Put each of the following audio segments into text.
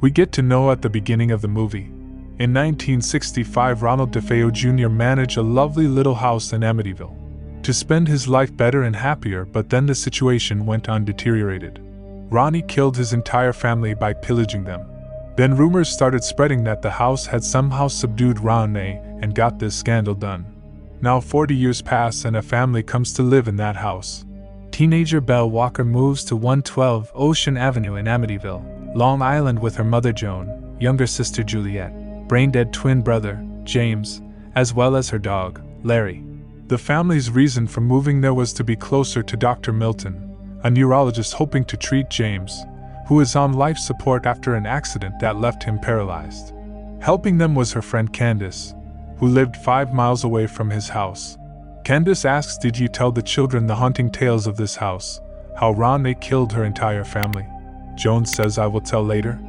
We get to know at the beginning of the movie. In 1965, Ronald DeFeo Jr. managed a lovely little house in Amityville to spend his life better and happier, but then the situation went on deteriorated. Ronnie killed his entire family by pillaging them. Then rumors started spreading that the house had somehow subdued Ronnie and got this scandal done. Now 40 years pass and a family comes to live in that house. Teenager Belle Walker moves to 112 Ocean Avenue in Amityville, Long Island with her mother Joan, younger sister Juliet, brain-dead twin brother, James, as well as her dog, Larry. The family's reason for moving there was to be closer to Dr. Milton, a neurologist hoping to treat James, who is on life support after an accident that left him paralyzed. Helping them was her friend Candace, who lived 5 miles away from his house. Candace asks, "Did you tell the children the haunting tales of this house, how Ronnie killed her entire family?" Joan says, "I will tell later."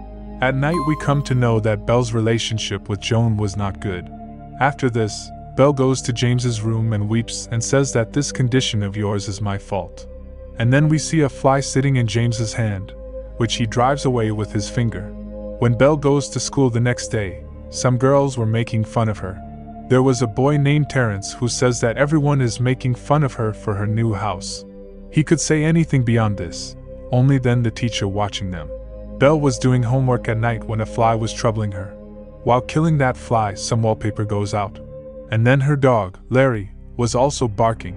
At night we come to know that Belle's relationship with Joan was not good. After this, Belle goes to James's room and weeps and says that this condition of yours is my fault. And then we see a fly sitting in James's hand, which he drives away with his finger. When Belle goes to school the next day, some girls were making fun of her. There was a boy named Terrence who says that everyone is making fun of her for her new house. He could say anything beyond this, only then the teacher watching them. Belle was doing homework at night when a fly was troubling her. While killing that fly, some wallpaper goes out. And then her dog, Larry, was also barking.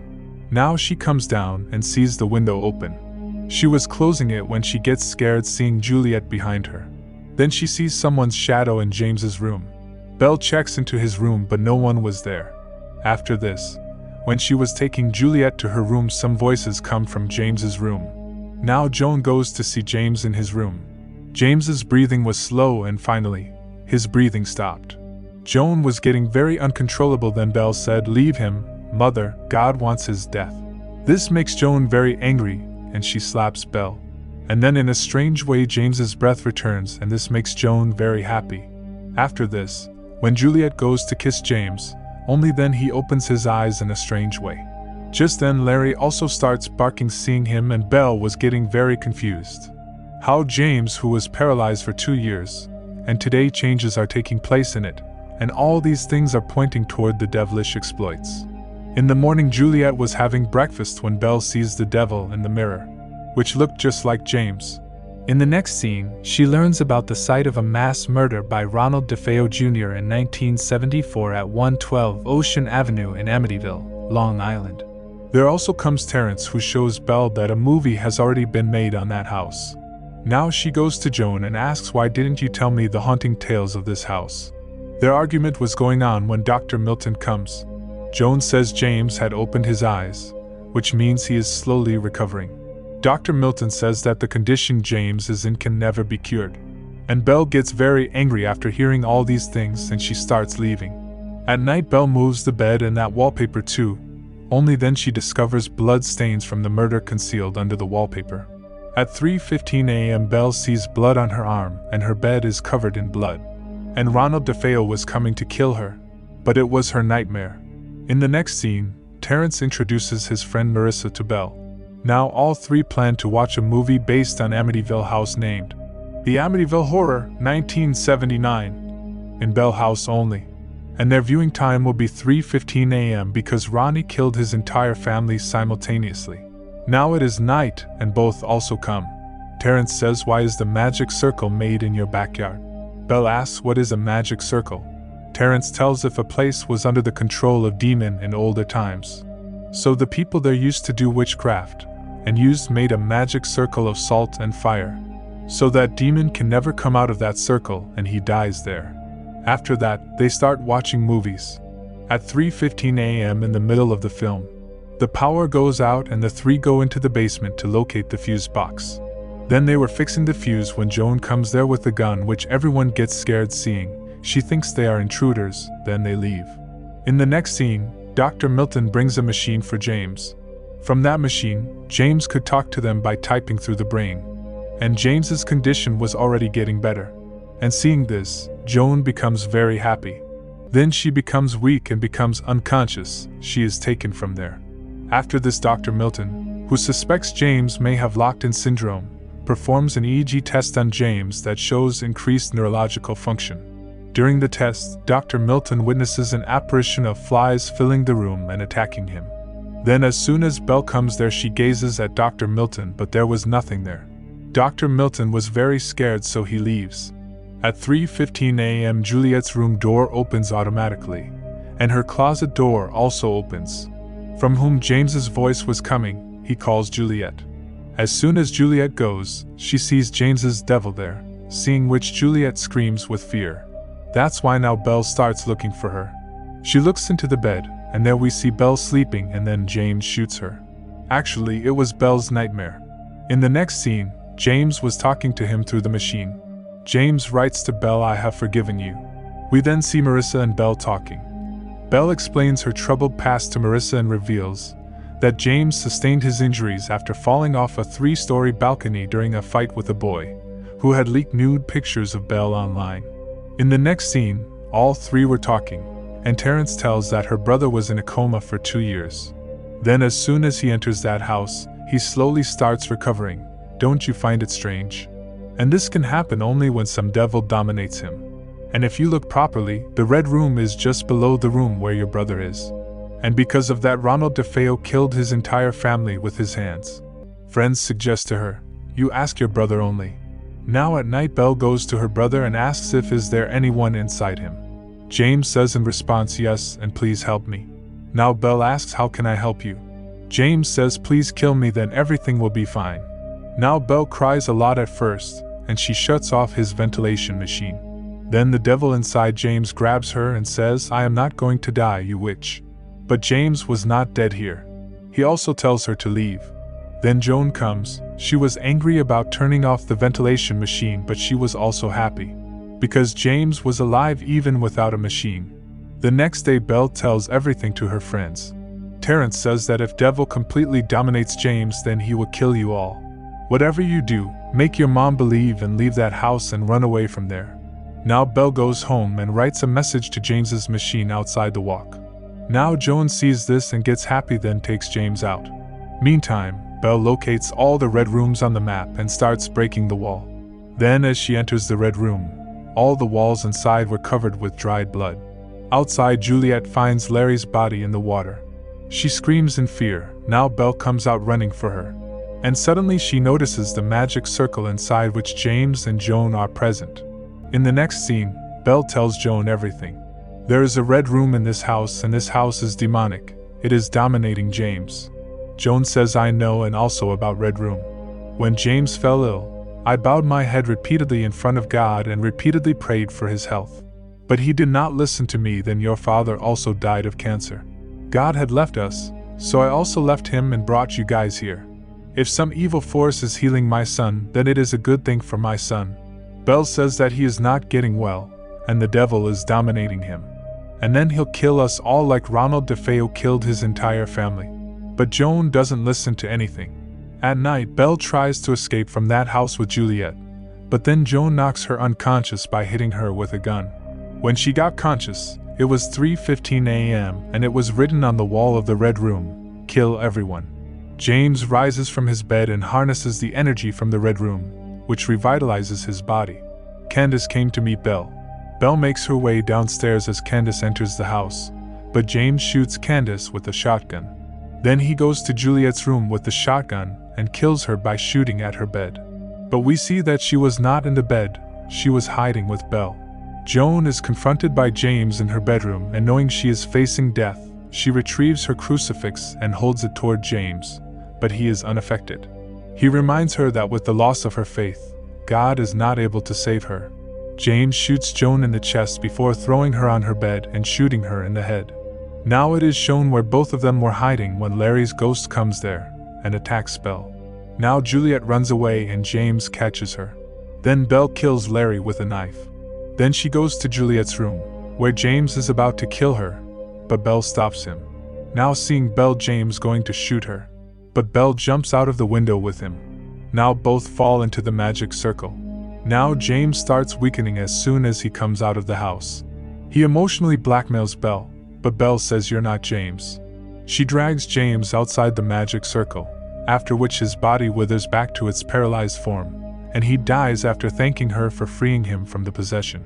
Now she comes down and sees the window open. She was closing it when she gets scared seeing Juliet behind her. Then she sees someone's shadow in James's room. Belle checks into his room but no one was there. After this, when she was taking Juliet to her room, some voices come from James's room. Now Joan goes to see James in his room. James's breathing was slow and finally, his breathing stopped. Joan was getting very uncontrollable. Then Belle said, "Leave him, Mother, God wants his death." This makes Joan very angry and she slaps Belle. And then in a strange way James's breath returns and this makes Joan very happy. After this, when Juliet goes to kiss James, only then he opens his eyes in a strange way. Just then Larry also starts barking seeing him and Belle was getting very confused. How James, who was paralyzed for 2 years, and today changes are taking place in it, and all these things are pointing toward the devilish exploits. In the morning Juliet was having breakfast when Belle sees the devil in the mirror, which looked just like James. In the next scene, she learns about the site of a mass murder by Ronald DeFeo Jr. in 1974 at 112 Ocean Avenue in Amityville, Long Island. There also comes Terrence, who shows Belle that a movie has already been made on that house. Now she goes to Joan and asks, "Why didn't you tell me the haunting tales of this house?" Their argument was going on when Dr. Milton comes. Joan says James had opened his eyes, which means he is slowly recovering. Dr. Milton says that the condition James is in can never be cured. And Belle gets very angry after hearing all these things and she starts leaving. At night Belle moves the bed and that wallpaper too, only then she discovers blood stains from the murder concealed under the wallpaper. At 3:15 a.m. Belle sees blood on her arm and her bed is covered in blood. And Ronald DeFeo was coming to kill her, but it was her nightmare. In the next scene, Terrence introduces his friend Marissa to Belle. Now all three plan to watch a movie based on Amityville House named The Amityville Horror, 1979, in Belle House only. And their viewing time will be 3:15 a.m. because Ronnie killed his entire family simultaneously. Now it is night and both also come. Terrence says, "Why is the magic circle made in your backyard?" Belle asks, "What is a magic circle?" Terrence tells if a place was under the control of demon in older times. So the people there used to do witchcraft, and made a magic circle of salt and fire. So that demon can never come out of that circle and he dies there. After that, they start watching movies. At 3:15 a.m. in the middle of the film, the power goes out and the three go into the basement to locate the fuse box. Then they were fixing the fuse when Joan comes there with a gun, which everyone gets scared seeing. She thinks they are intruders, then they leave. In the next scene, Dr. Milton brings a machine for James. From that machine, James could talk to them by typing through the brain. And James's condition was already getting better. And seeing this, Joan becomes very happy. Then she becomes weak and becomes unconscious. She is taken from there. After this, Dr. Milton, who suspects James may have locked-in syndrome, performs an EEG test on James that shows increased neurological function. During the test, Dr. Milton witnesses an apparition of flies filling the room and attacking him. Then as soon as Belle comes there, she gazes at Dr. Milton, but there was nothing there. Dr. Milton was very scared, so he leaves. At 3:15 a.m. Juliet's room door opens automatically, and her closet door also opens. From whom James's voice was coming, he calls Juliet. As soon as Juliet goes, she sees James's devil there, seeing which Juliet screams with fear. That's why now Belle starts looking for her. She looks into the bed, and there we see Belle sleeping, and then James shoots her. Actually, it was Belle's nightmare. In the next scene, James was talking to him through the machine. James writes to Belle, "I have forgiven you." We then see Marissa and Belle talking. Belle explains her troubled past to Marissa and reveals that James sustained his injuries after falling off a 3-story balcony during a fight with a boy who had leaked nude pictures of Belle online. In the next scene, all three were talking, and Terrence tells that her brother was in a coma for 2 years. Then as soon as he enters that house, he slowly starts recovering. Don't you find it strange? And this can happen only when some devil dominates him. And if you look properly, the red room is just below the room where your brother is. And because of that, Ronald DeFeo killed his entire family with his hands. Friends suggest to her, "You ask your brother only." Now at night, Belle goes to her brother and asks if is there anyone inside him. James says in response, "Yes, and please help me." Now Belle asks, "How can I help you?" James says, "Please kill me, then everything will be fine." Now Belle cries a lot at first, and she shuts off his ventilation machine. Then the devil inside James grabs her and says, "I am not going to die, you witch." But James was not dead here. He also tells her to leave. Then Joan comes. She was angry about turning off the ventilation machine, but she was also happy, because James was alive even without a machine. The next day, Belle tells everything to her friends. Terrence says that if devil completely dominates James, then he will kill you all. Whatever you do, make your mom believe and leave that house and run away from there. Now Belle goes home and writes a message to James's machine outside the walk. Now Joan sees this and gets happy, then takes James out. Meantime, Belle locates all the red rooms on the map and starts breaking the wall. Then as she enters the red room, all the walls inside were covered with dried blood. Outside, Juliet finds Larry's body in the water. She screams in fear. Now Belle comes out running for her. And suddenly she notices the magic circle inside which James and Joan are present. In the next scene, Belle tells Joan everything. There is a red room in this house, and this house is demonic. It is dominating James. Joan says, "I know, and also about red room. When James fell ill, I bowed my head repeatedly in front of God and repeatedly prayed for his health. But he did not listen to me. Then your father also died of cancer. God had left us, so I also left him and brought you guys here. If some evil force is healing my son, then it is a good thing for my son." Belle says that he is not getting well, and the devil is dominating him. And then he'll kill us all like Ronald DeFeo killed his entire family. But Joan doesn't listen to anything. At night, Belle tries to escape from that house with Juliet, but then Joan knocks her unconscious by hitting her with a gun. When she got conscious, it was 3:15 a.m. and it was written on the wall of the red room, "Kill everyone." James rises from his bed and harnesses the energy from the red room, which revitalizes his body. Candace came to meet Belle. Belle makes her way downstairs as Candace enters the house, but James shoots Candace with a shotgun. Then he goes to Juliet's room with the shotgun and kills her by shooting at her bed. But we see that she was not in the bed, she was hiding with Belle. Joan is confronted by James in her bedroom, and knowing she is facing death, she retrieves her crucifix and holds it toward James, but he is unaffected. He reminds her that with the loss of her faith, God is not able to save her. James shoots Joan in the chest before throwing her on her bed and shooting her in the head. Now it is shown where both of them were hiding when Larry's ghost comes there and attacks Belle. Now Juliet runs away and James catches her. Then Belle kills Larry with a knife. Then she goes to Juliet's room, where James is about to kill her, but Belle stops him. Now seeing Belle, James going to shoot her, but Belle jumps out of the window with him. Now both fall into the magic circle. Now James starts weakening as soon as he comes out of the house. He emotionally blackmails Belle, but Belle says, "You're not James." She drags James outside the magic circle, after which his body withers back to its paralyzed form. and he dies after thanking her for freeing him from the possession.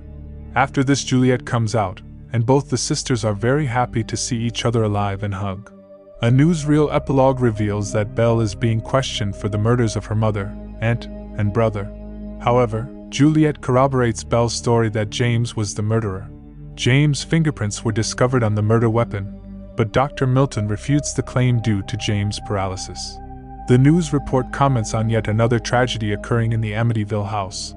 After this, Juliet comes out, and both the sisters are very happy to see each other alive and hug. A newsreel epilogue reveals that Belle is being questioned for the murders of her mother, aunt, and brother. However, Juliet corroborates Belle's story that James was the murderer. James' fingerprints were discovered on the murder weapon, but Dr. Milton refutes the claim due to James' paralysis. The news report comments on yet another tragedy occurring in the Amityville house.